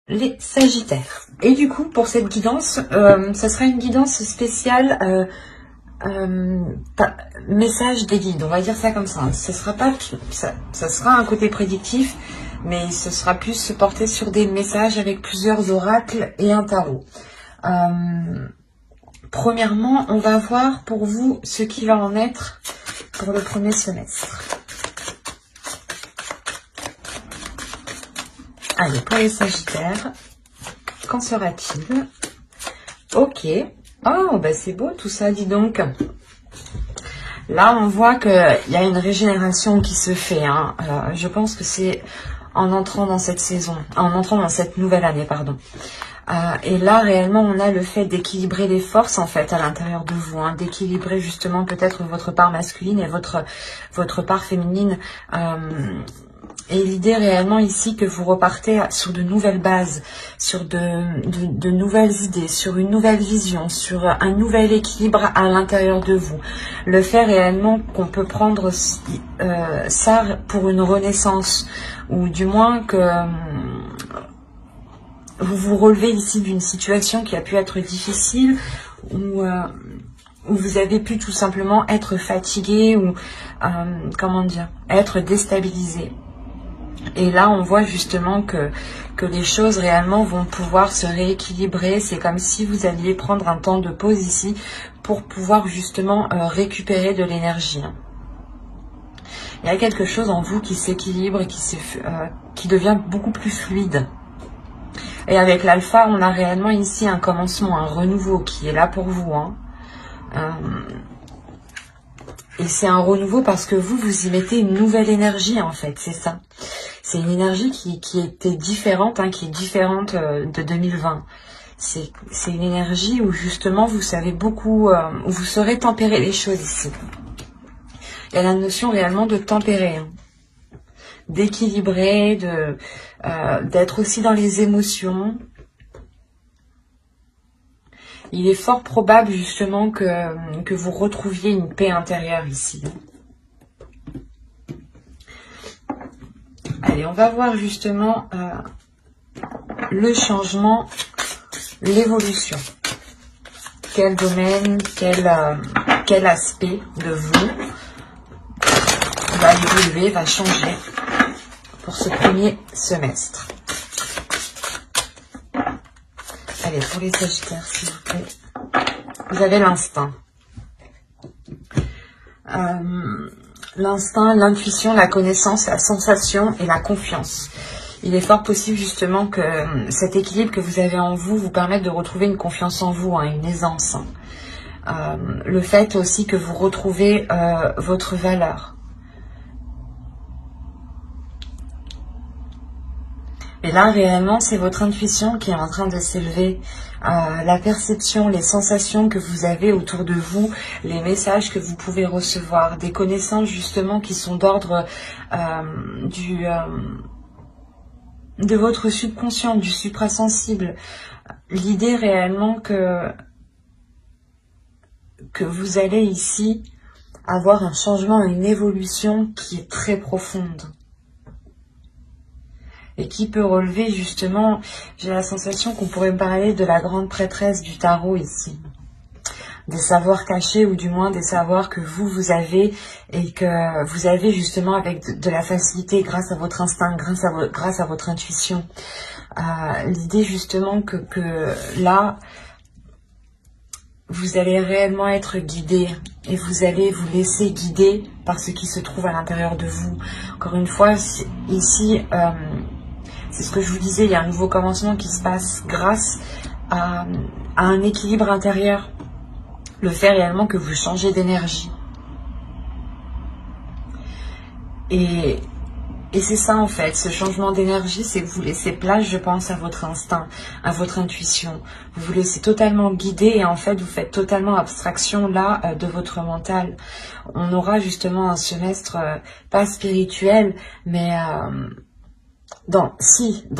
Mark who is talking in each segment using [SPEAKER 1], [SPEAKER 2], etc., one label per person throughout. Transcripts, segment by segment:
[SPEAKER 1] Les Sagittaires. Et du coup, pour cette guidance, ça sera une guidance spéciale message des guides, on va dire ça comme ça. Ce sera pas, ça sera un côté prédictif, mais ce sera plus porté sur des messages avec plusieurs oracles et un tarot. Premièrement, on va voir pour vous ce qu'il va en être pour le premier semestre. Allez, pour les Sagittaires, qu'en sera-t-il? Ok. Oh, bah c'est beau tout ça, dis donc. Là, on voit qu'il y a une régénération qui se fait. Hein. Je pense que c'est en entrant dans cette saison, en entrant dans cette nouvelle année, pardon. Et là, réellement, on a le fait d'équilibrer les forces, en fait, à l'intérieur de vous. Hein, d'équilibrer justement peut-être votre part masculine et votre part féminine. Et l'idée réellement ici que vous repartez sur de nouvelles bases, sur de nouvelles idées, sur une nouvelle vision, sur un nouvel équilibre à l'intérieur de vous. Le fait réellement qu'on peut prendre ça pour une renaissance, ou du moins que vous vous relevez ici d'une situation qui a pu être difficile, où vous avez pu tout simplement être fatigué ou, comment dire, être déstabilisé. Et là, on voit justement que les choses réellement vont pouvoir se rééquilibrer. C'est comme si vous alliez prendre un temps de pause ici pour pouvoir justement récupérer de l'énergie. Il y a quelque chose en vous qui s'équilibre et qui devient beaucoup plus fluide. Et avec l'alpha, on a réellement ici un commencement, un renouveau qui est là pour vous. Hein. Et c'est un renouveau parce que vous y mettez une nouvelle énergie en fait, c'est ça. C'est une énergie qui était différente, hein, qui est différente de 2020. C'est une énergie où justement vous savez beaucoup, où vous saurez tempérer les choses ici. Il y a la notion réellement de tempérer, hein, d'équilibrer, d'être aussi dans les émotions. Il est fort probable justement que vous retrouviez une paix intérieure ici. Allez, on va voir justement le changement, l'évolution. Quel domaine, quel aspect de vous va évoluer, va changer pour ce premier semestre. Allez, pour les Sagittaires, s'il vous plaît. Vous avez l'instinct. L'instinct, l'intuition, la connaissance, la sensation et la confiance. Il est fort possible justement que cet équilibre que vous avez en vous permette de retrouver une confiance en vous, hein, une aisance. Hein. Le fait aussi que vous retrouvez votre valeur. Et là, réellement, c'est votre intuition qui est en train de s'élever. La perception, les sensations que vous avez autour de vous, les messages que vous pouvez recevoir, des connaissances justement qui sont d'ordre de votre subconscient, du suprasensible. L'idée réellement que vous allez ici avoir un changement, une évolution qui est très profonde. Et qui peut relever justement, j'ai la sensation qu'on pourrait parler de la grande prêtresse du tarot ici. Des savoirs cachés ou du moins des savoirs que vous avez et que vous avez justement avec de la facilité grâce à votre instinct, grâce à votre intuition. L'idée justement que là, vous allez réellement être guidé et vous allez vous laisser guider par ce qui se trouve à l'intérieur de vous. Encore une fois, ici... c'est ce que je vous disais, il y a un nouveau commencement qui se passe grâce à un équilibre intérieur. Le fait réellement que vous changez d'énergie. Et c'est ça en fait, ce changement d'énergie, c'est que vous laissez place, je pense, à votre instinct, à votre intuition. Vous vous laissez totalement guider et en fait, vous faites totalement abstraction là de votre mental. On aura justement un semestre pas spirituel, mais... dans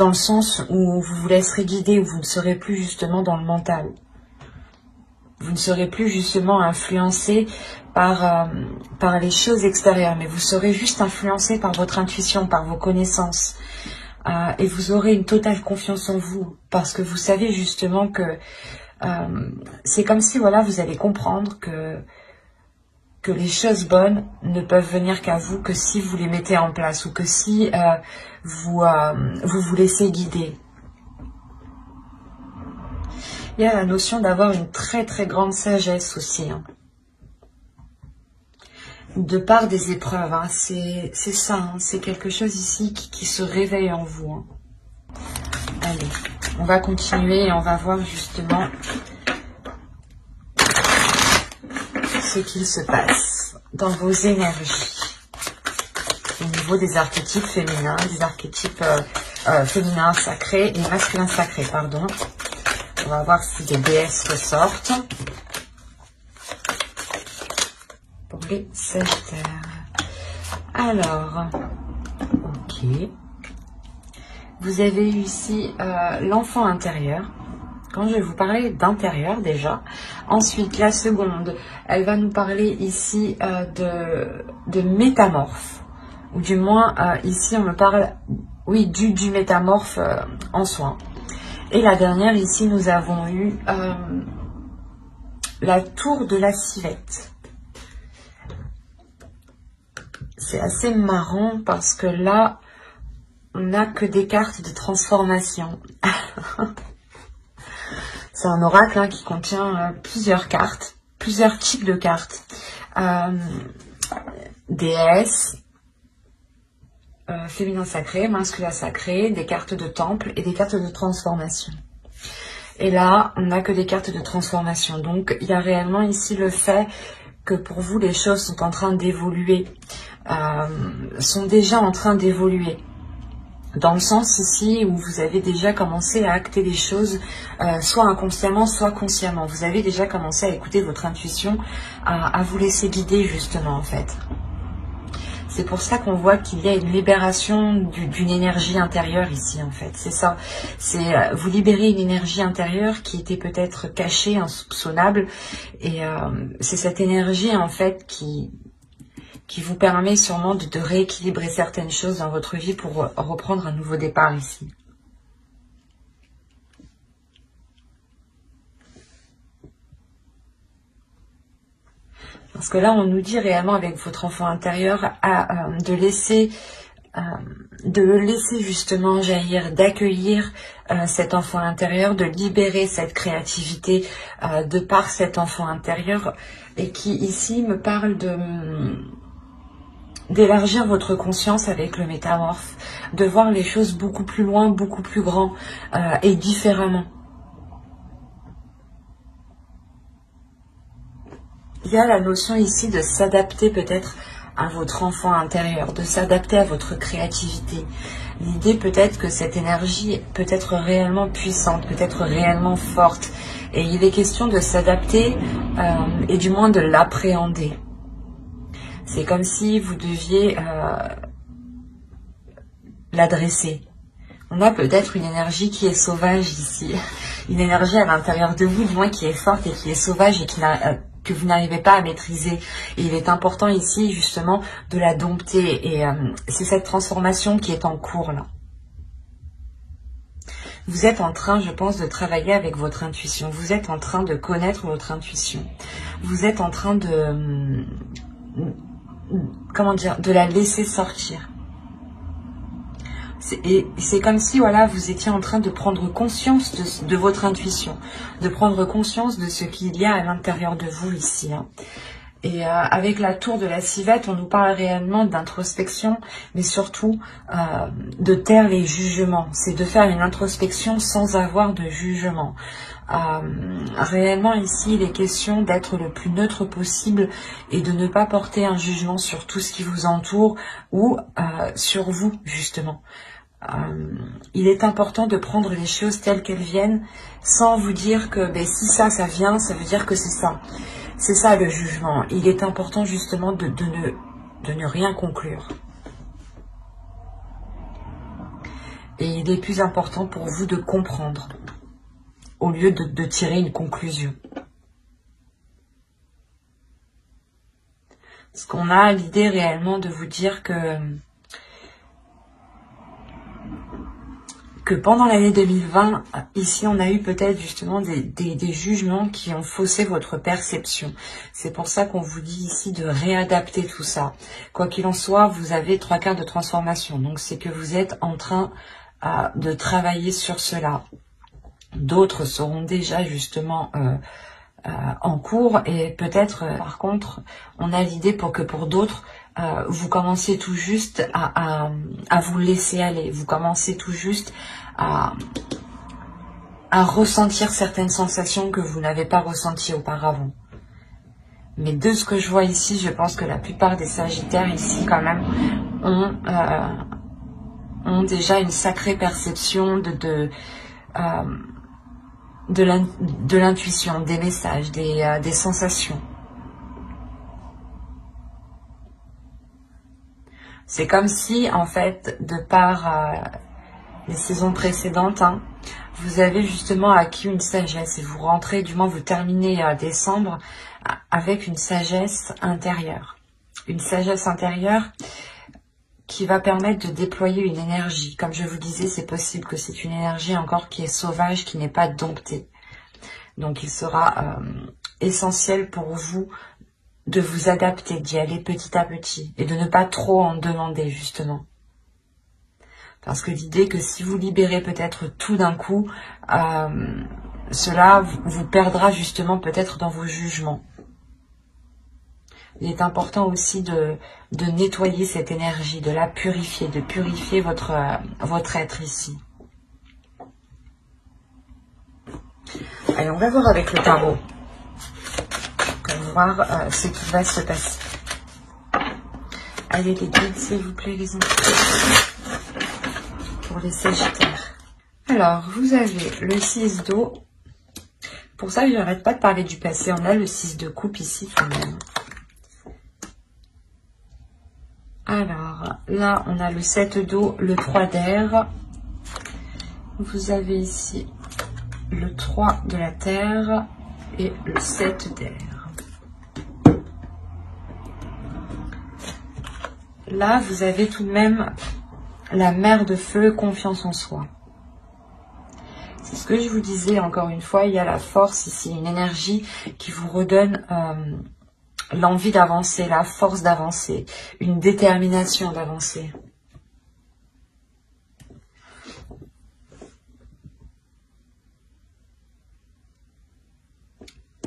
[SPEAKER 1] le sens où vous vous laisserez guider, où vous ne serez plus justement dans le mental. Vous ne serez plus justement influencé par les choses extérieures, mais vous serez juste influencé par votre intuition, par vos connaissances. et vous aurez une totale confiance en vous parce que vous savez justement que c'est comme si voilà, vous allez comprendre que les choses bonnes ne peuvent venir qu'à vous que si vous les mettez en place ou que si vous vous laissez guider. Il y a la notion d'avoir une très très grande sagesse aussi. Hein. De part des épreuves, hein. C'est ça, hein. C'est quelque chose ici qui se réveille en vous. Hein. Allez, on va continuer et on va voir justement ce qu'il se passe dans vos énergies. Au niveau des archétypes féminins, des archétypes féminins sacrés et masculins sacrés, pardon. On va voir si des déesses ressortent. Pour les Sagittaires. Alors, ok. Vous avez eu ici l'enfant intérieur. Quand je vais vous parler d'intérieur déjà. Ensuite, la seconde, elle va nous parler ici de métamorphe. Ou du moins, ici on me parle, oui, du métamorphe en soi. Et la dernière, ici, nous avons eu la tour de la Civette. C'est assez marrant parce que là, on n'a que des cartes de transformation. C'est un oracle hein, qui contient plusieurs cartes, plusieurs types de cartes. Déesse, féminin sacré, masculin sacré, des cartes de temple et des cartes de transformation. Et là, on n'a que des cartes de transformation. Donc, il y a réellement ici le fait que pour vous, les choses sont en train d'évoluer, sont déjà en train d'évoluer. Dans le sens ici où vous avez déjà commencé à acter les choses, soit inconsciemment, soit consciemment. Vous avez déjà commencé à écouter votre intuition, à vous laisser guider justement en fait. C'est pour ça qu'on voit qu'il y a une libération d'une énergie intérieure ici en fait. C'est ça. C'est vous libérez une énergie intérieure qui était peut-être cachée, insoupçonnable. Et c'est cette énergie en fait qui vous permet sûrement de rééquilibrer certaines choses dans votre vie pour reprendre un nouveau départ ici. Parce que là, on nous dit réellement avec votre enfant intérieur de le laisser justement jaillir, d'accueillir cet enfant intérieur, de libérer cette créativité de par cet enfant intérieur et qui ici me parle d'élargir votre conscience avec le métamorphe, de voir les choses beaucoup plus loin, beaucoup plus grand et différemment. Il y a la notion ici de s'adapter peut-être à votre enfant intérieur, de s'adapter à votre créativité. L'idée peut-être que cette énergie peut être réellement puissante, peut être réellement forte. Et il est question de s'adapter et du moins de l'appréhender. C'est comme si vous deviez l'adresser. On a peut-être une énergie qui est sauvage ici. Une énergie à l'intérieur de vous, du moins qui est forte et qui est sauvage et que vous n'arrivez pas à maîtriser. Et il est important ici, justement, de la dompter. Et c'est cette transformation qui est en cours, là. Vous êtes en train, je pense, de travailler avec votre intuition. Vous êtes en train de connaître votre intuition. Vous êtes en train de... comment dire, de la laisser sortir. Et c'est comme si voilà, vous étiez en train de prendre conscience de votre intuition, de prendre conscience de ce qu'il y a à l'intérieur de vous ici. Hein. Et avec la tour de la Civette, on nous parle réellement d'introspection, mais surtout de taire les jugements. C'est de faire une introspection sans avoir de jugement. Réellement ici, il est question d'être le plus neutre possible et de ne pas porter un jugement sur tout ce qui vous entoure ou sur vous, justement. Il est important de prendre les choses telles qu'elles viennent sans vous dire que ben, si ça vient, ça veut dire que c'est ça. C'est ça le jugement. Il est important justement de ne rien conclure. Et il est plus important pour vous de comprendre au lieu de tirer une conclusion. Parce qu'on a l'idée réellement de vous dire que que pendant l'année 2020, ici on a eu peut-être justement des jugements qui ont faussé votre perception. C'est pour ça qu'on vous dit ici de réadapter tout ça. Quoi qu'il en soit, vous avez 3/4 de transformation. Donc c'est que vous êtes en train de travailler sur cela. D'autres seront déjà justement en cours et peut-être par contre on a l'idée pour d'autres vous commencez tout juste à vous laisser aller, vous commencez tout juste à ressentir certaines sensations que vous n'avez pas ressenties auparavant. Mais de ce que je vois ici, je pense que la plupart des Sagittaires ici quand même ont déjà une sacrée perception de l'intuition, des messages, des sensations. C'est comme si, en fait, de par les saisons précédentes, vous avez justement acquis une sagesse et vous rentrez, du moins vous terminez décembre avec une sagesse intérieure. Une sagesse intérieure qui va permettre de déployer une énergie. Comme je vous disais, c'est possible que c'est une énergie encore qui est sauvage, qui n'est pas domptée. Donc il sera essentiel pour vous de vous adapter, d'y aller petit à petit et de ne pas trop en demander justement. Parce que l'idée que si vous libérez peut-être tout d'un coup, cela vous perdra justement peut-être dans vos jugements. Il est important aussi de nettoyer cette énergie, de la purifier, de purifier votre être ici. Allez, on va voir avec le tarot. On va voir ce qui va se passer. Allez les guides, s'il vous plaît, les enfants. Pour les Sagittaires. Alors, vous avez le 6 d'eau. Pour ça, je n'arrête pas de parler du passé. On a le 6 de coupe ici quand même. Alors, là, on a le 7 d'eau, le 3 d'air. Vous avez ici le 3 de la terre et le 7 d'air. Là, vous avez tout de même la mer de feu, confiance en soi. C'est ce que je vous disais, encore une fois, il y a la force ici, une énergie qui vous redonne l'envie d'avancer, la force d'avancer, une détermination d'avancer.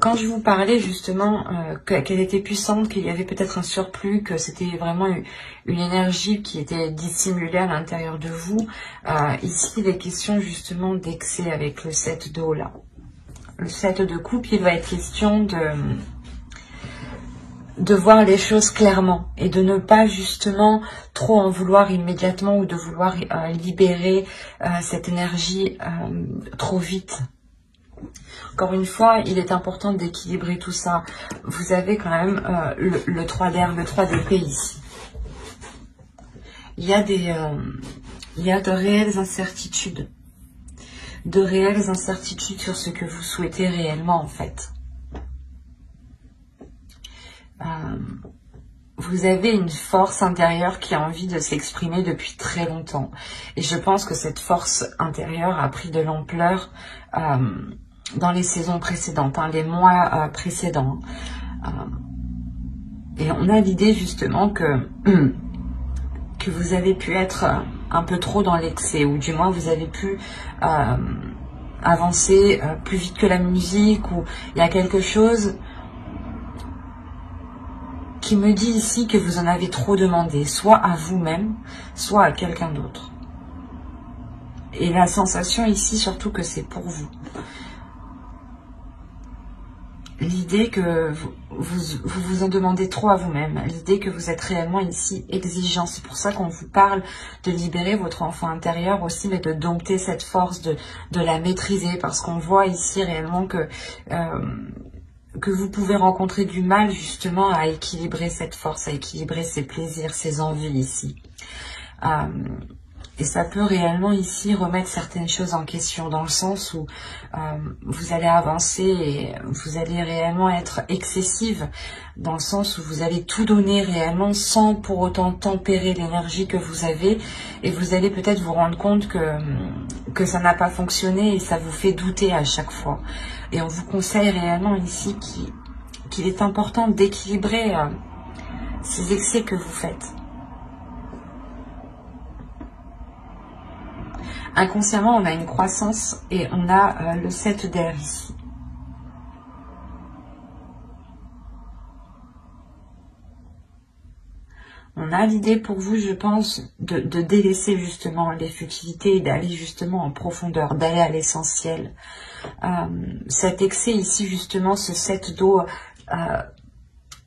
[SPEAKER 1] Quand je vous parlais justement qu'elle était puissante, qu'il y avait peut-être un surplus, que c'était vraiment une énergie qui était dissimulée à l'intérieur de vous, ici il est question justement d'excès avec le 7 d'eau là. Le 7 de coupe, il va être question de voir les choses clairement et de ne pas justement trop en vouloir immédiatement ou de vouloir libérer cette énergie trop vite. Encore une fois, il est important d'équilibrer tout ça. Vous avez quand même le 3 d'air, le 3 d'épée ici. Il y a de réelles incertitudes. De réelles incertitudes sur ce que vous souhaitez réellement en fait. Vous avez une force intérieure qui a envie de s'exprimer depuis très longtemps. Et je pense que cette force intérieure a pris de l'ampleur dans les saisons précédentes, les mois précédents. Et on a l'idée justement que vous avez pu être un peu trop dans l'excès, ou du moins vous avez pu avancer plus vite que la musique, ou il y a quelque chose qui me dit ici que vous en avez trop demandé, soit à vous-même, soit à quelqu'un d'autre. Et la sensation ici, surtout que c'est pour vous. L'idée que vous en demandez trop à vous-même, l'idée que vous êtes réellement ici exigeant. C'est pour ça qu'on vous parle de libérer votre enfant intérieur aussi, mais de dompter cette force, de la maîtriser, parce qu'on voit ici réellement que vous pouvez rencontrer du mal justement à équilibrer cette force, à équilibrer ses plaisirs, ses envies ici. Et ça peut réellement ici remettre certaines choses en question, dans le sens où vous allez avancer et vous allez réellement être excessive, dans le sens où vous allez tout donner réellement sans pour autant tempérer l'énergie que vous avez, et vous allez peut-être vous rendre compte que ça n'a pas fonctionné et ça vous fait douter à chaque fois. Et on vous conseille réellement ici qu'il est important d'équilibrer ces excès que vous faites. Inconsciemment, on a une croissance et on a le 7 d'air ici. On a l'idée pour vous, je pense, de délaisser justement les futilités et d'aller justement en profondeur, d'aller à l'essentiel. Cet excès ici, justement, ce 7 d'eau,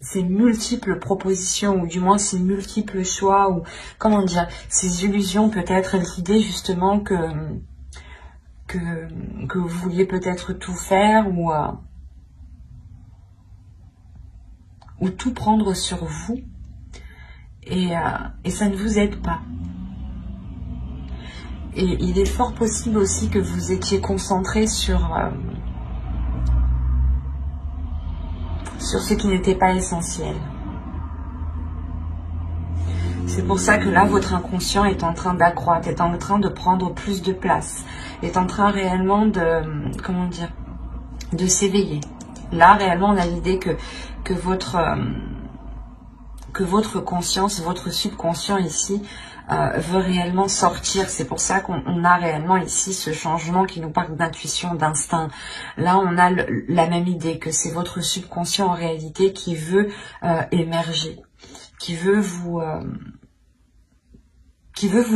[SPEAKER 1] ces multiples propositions, ou du moins ces multiples choix, ou comment dire, ces illusions, peut-être l'idée justement que vous vouliez peut-être tout faire, ou tout prendre sur vous, et ça ne vous aide pas. Et il est fort possible aussi que vous étiez concentré sur ce qui n'était pas essentiel. C'est pour ça que là, votre inconscient est en train d'accroître, est en train de prendre plus de place, est en train réellement de, comment dire, de s'éveiller. Là, réellement, on a l'idée que votre conscience, votre subconscient ici, veut réellement sortir. C'est pour ça qu'on a réellement ici ce changement qui nous parle d'intuition, d'instinct. Là, on a la même idée que c'est votre subconscient en réalité qui veut émerger, qui veut vous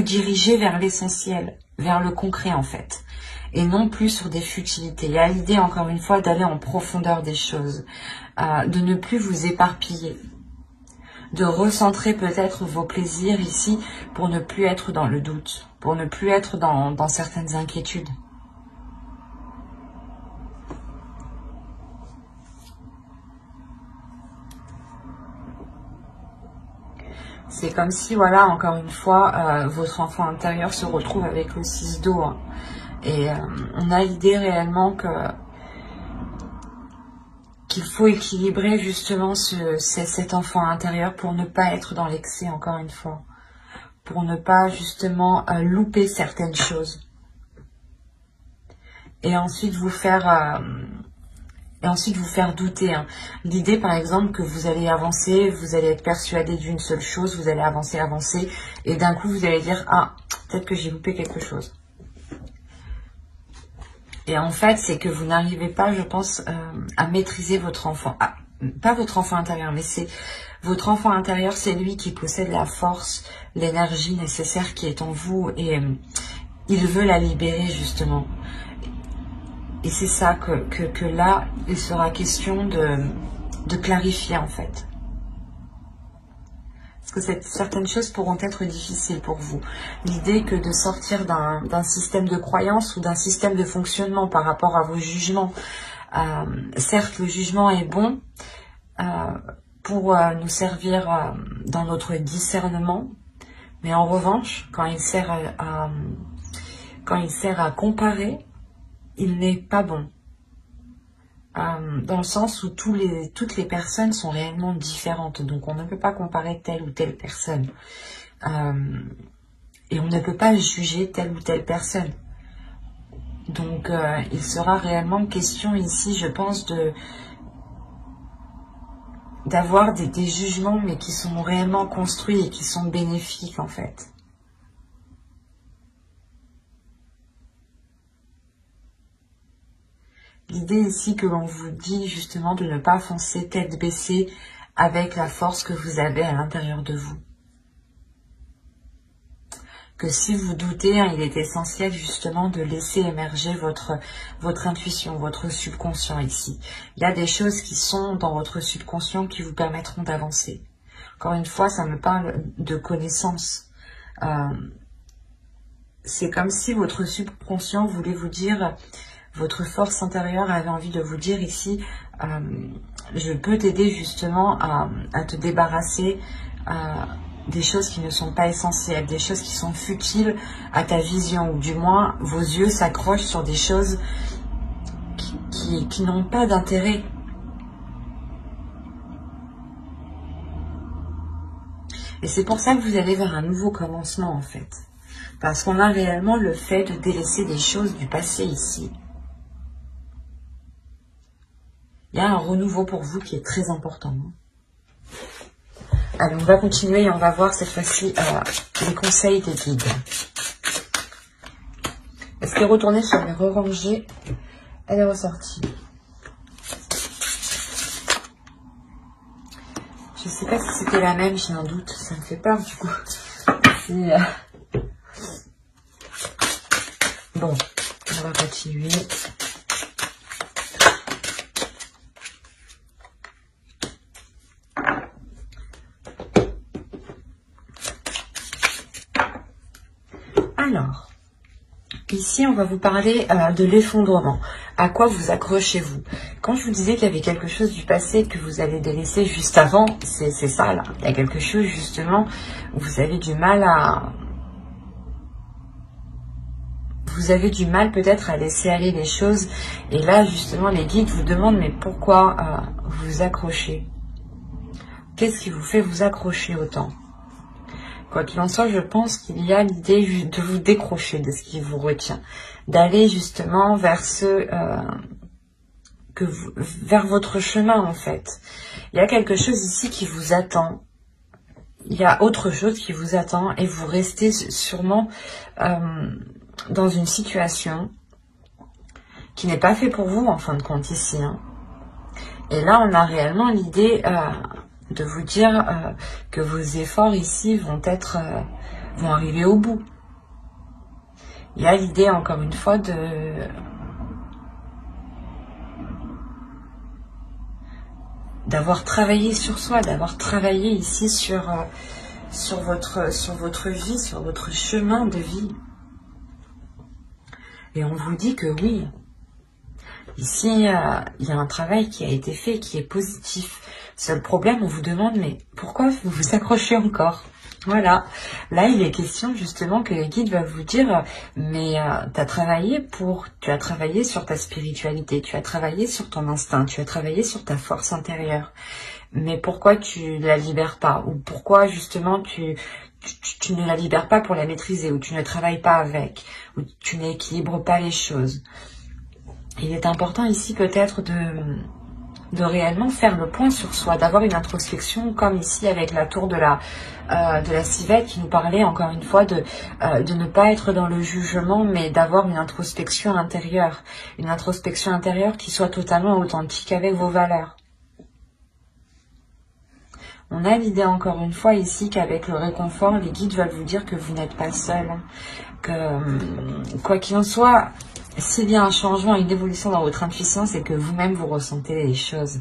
[SPEAKER 1] diriger vers l'essentiel, vers le concret en fait, et non plus sur des futilités. Il y a l'idée encore une fois d'aller en profondeur des choses, de ne plus vous éparpiller, de recentrer peut-être vos plaisirs ici pour ne plus être dans le doute, pour ne plus être dans certaines inquiétudes. C'est comme si, voilà, encore une fois, votre enfant intérieur se retrouve avec le 6 d'eau. Hein. Et on a l'idée réellement qu'il faut équilibrer justement cet enfant intérieur pour ne pas être dans l'excès, encore une fois. Pour ne pas justement louper certaines choses. Et ensuite vous faire douter. Hein. L'idée par exemple que vous allez avancer, vous allez être persuadé d'une seule chose, vous allez avancer, et d'un coup vous allez dire « Ah, peut-être que j'ai loupé quelque chose ». Et en fait, c'est que vous n'arrivez pas, je pense, à maîtriser votre enfant. Ah, pas votre enfant intérieur, mais c'est votre enfant intérieur, c'est lui qui possède la force, l'énergie nécessaire qui est en vous. Et il veut la libérer, justement. Et c'est ça que là, il sera question de clarifier, en fait. Parce que certaines choses pourront être difficiles pour vous. L'idée que de sortir d'un système de croyance ou d'un système de fonctionnement par rapport à vos jugements. Certes, le jugement est bon pour nous servir dans notre discernement, mais en revanche, quand il sert à comparer, il n'est pas bon. Dans le sens où toutes les personnes sont réellement différentes. Donc on ne peut pas comparer telle ou telle personne. Et on ne peut pas juger telle ou telle personne. Donc il sera réellement question ici, je pense, d'avoir des jugements, mais qui sont réellement construits et qui sont bénéfiques en fait. L'idée ici que l'on vous dit justement de ne pas foncer tête baissée avec la force que vous avez à l'intérieur de vous. Que si vous doutez, hein, il est essentiel justement de laisser émerger votre intuition, votre subconscient ici. Il y a des choses qui sont dans votre subconscient qui vous permettront d'avancer. Encore une fois, ça me parle de connaissance. C'est comme si votre subconscient voulait vous dire... Votre force intérieure avait envie de vous dire ici, je peux t'aider justement à te débarrasser des choses qui ne sont pas essentielles, des choses qui sont futiles à ta vision, ou du moins vos yeux s'accrochent sur des choses qui n'ont pas d'intérêt. Et c'est pour ça que vous allez vers un nouveau commencement en fait. Parce qu'on a réellement le fait de délaisser des choses du passé ici. Il y a un renouveau pour vous qui est très important. Allez, on va continuer et on va voir cette fois-ci les conseils des guides. Est-ce qu'elle est retournée sur les re-rangées? Elle est ressortie. Je sais pas si c'était la même, j'ai un doute. Ça me fait peur du coup. Bon, on va continuer. Alors, ici, on va vous parler de l'effondrement. À quoi vous accrochez-vous? Quand je vous disais qu'il y avait quelque chose du passé que vous allez délaisser juste avant, c'est ça là. Il y a quelque chose justement où vous avez du mal à... Vous avez du mal peut-être à laisser aller les choses. Et là, justement, les guides vous demandent, mais pourquoi vous accrochez? Qu'est-ce qui vous fait vous accrocher autant? Quoi qu'il en soit, je pense qu'il y a l'idée de vous décrocher de ce qui vous retient, d'aller justement vers vers votre chemin en fait. Il y a quelque chose ici qui vous attend. Il y a autre chose qui vous attend et vous restez sûrement dans une situation qui n'est pas faite pour vous en fin de compte ici. Hein. Et là, on a réellement l'idée de vous dire que vos efforts ici vont arriver au bout. Il y a l'idée encore une fois d'avoir travaillé sur soi, d'avoir travaillé ici sur votre vie, sur votre chemin de vie. Et on vous dit que oui, ici il y a un travail qui a été fait, qui est positif. Seul problème, on vous demande, mais pourquoi vous vous accrochez encore? Voilà. Là, il est question justement que le guide va vous dire, mais tu as travaillé sur ta spiritualité, tu as travaillé sur ton instinct, tu as travaillé sur ta force intérieure. Mais pourquoi tu ne la libères pas? Ou pourquoi justement tu ne la libères pas pour la maîtriser? Ou tu ne travailles pas avec? Ou tu n'équilibres pas les choses? Il est important ici peut-être de réellement faire le point sur soi, d'avoir une introspection comme ici avec la tour de la civette qui nous parlait encore une fois de ne pas être dans le jugement mais d'avoir une introspection intérieure qui soit totalement authentique avec vos valeurs. On a l'idée encore une fois ici qu'avec le réconfort, les guides veulent vous dire que vous n'êtes pas seul, que quoi qu'il en soit, s'il y a un changement, une évolution dans votre intuition, c'est que vous-même vous ressentez les choses.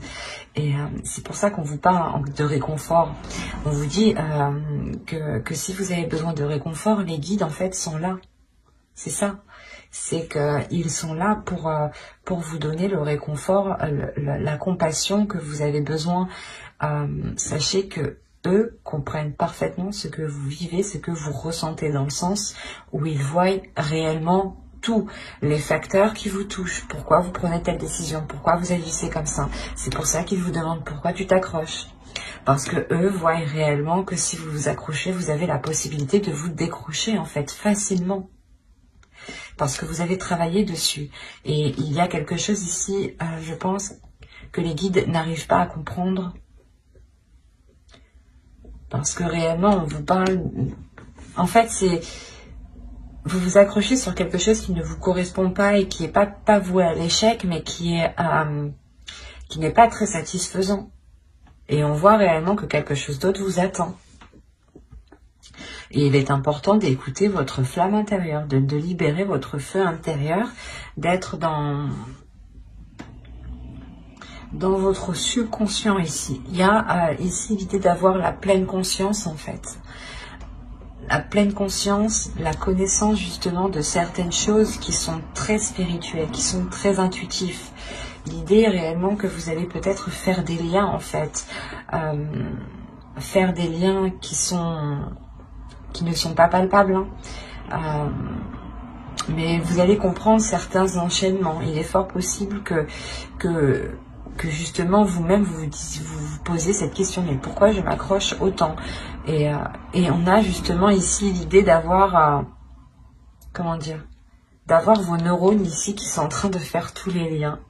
[SPEAKER 1] Et c'est pour ça qu'on vous parle de réconfort. On vous dit que si vous avez besoin de réconfort, les guides en fait sont là. C'est ça. C'est qu'ils sont là pour vous donner le réconfort, la compassion que vous avez besoin. Sachez que eux comprennent parfaitement ce que vous vivez, ce que vous ressentez, dans le sens où ils voient réellement tous les facteurs qui vous touchent. Pourquoi vous prenez telle décision? Pourquoi vous agissez comme ça? C'est pour ça qu'ils vous demandent pourquoi tu t'accroches. Parce que eux voient réellement que si vous vous accrochez, vous avez la possibilité de vous décrocher en fait facilement. Parce que vous avez travaillé dessus. Et il y a quelque chose ici, je pense, que les guides n'arrivent pas à comprendre. Parce que réellement, on vous parle... En fait, c'est... Vous vous accrochez sur quelque chose qui ne vous correspond pas et qui n'est pas voué à l'échec, mais qui n'est pas très satisfaisant. Et on voit réellement que quelque chose d'autre vous attend. Et il est important d'écouter votre flamme intérieure, de libérer votre feu intérieur, d'être dans votre subconscient ici. Il y a ici l'idée d'avoir la pleine conscience en fait. La pleine conscience, la connaissance justement de certaines choses qui sont très spirituelles, qui sont très intuitives. L'idée est réellement que vous allez peut-être faire des liens en fait faire des liens qui ne sont pas palpables. Mais vous allez comprendre certains enchaînements. Il est fort possible que justement vous-même vous posez cette question, mais pourquoi je m'accroche autant, et on a justement ici l'idée d'avoir, comment dire, d'avoir vos neurones ici qui sont en train de faire tous les liens.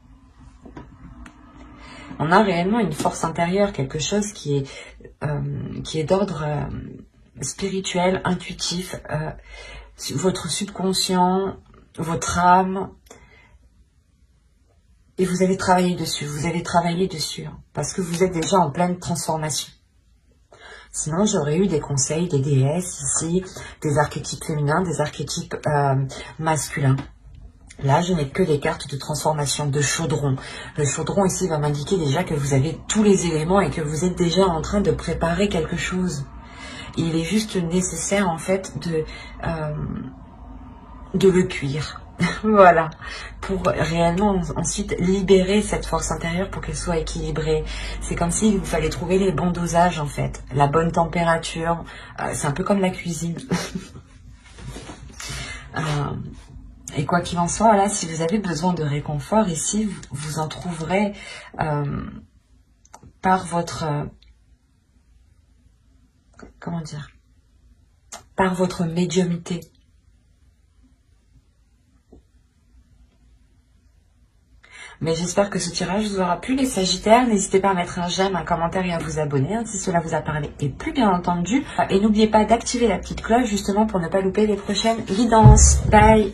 [SPEAKER 1] On a réellement une force intérieure, quelque chose qui est d'ordre spirituel, intuitif, votre subconscient, votre âme. Et vous allez travailler dessus, parce que vous êtes déjà en pleine transformation. Sinon, j'aurais eu des conseils des déesses ici, des archétypes féminins, des archétypes masculins. Là, je n'ai que des cartes de transformation, de chaudron. Le chaudron ici va m'indiquer déjà que vous avez tous les éléments et que vous êtes déjà en train de préparer quelque chose. Il est juste nécessaire, en fait, de le cuire. Voilà, pour réellement ensuite libérer cette force intérieure pour qu'elle soit équilibrée. C'est comme s'il vous fallait trouver les bons dosages, en fait, la bonne température. C'est un peu comme la cuisine. Et quoi qu'il en soit, là, si vous avez besoin de réconfort ici, vous en trouverez par votre comment dire, par votre médiumnité. Mais j'espère que ce tirage vous aura plu, les Sagittaires. N'hésitez pas à mettre un j'aime, un commentaire et à vous abonner si cela vous a parlé et plu, bien entendu. Et n'oubliez pas d'activer la petite cloche justement pour ne pas louper les prochaines guidances. Bye!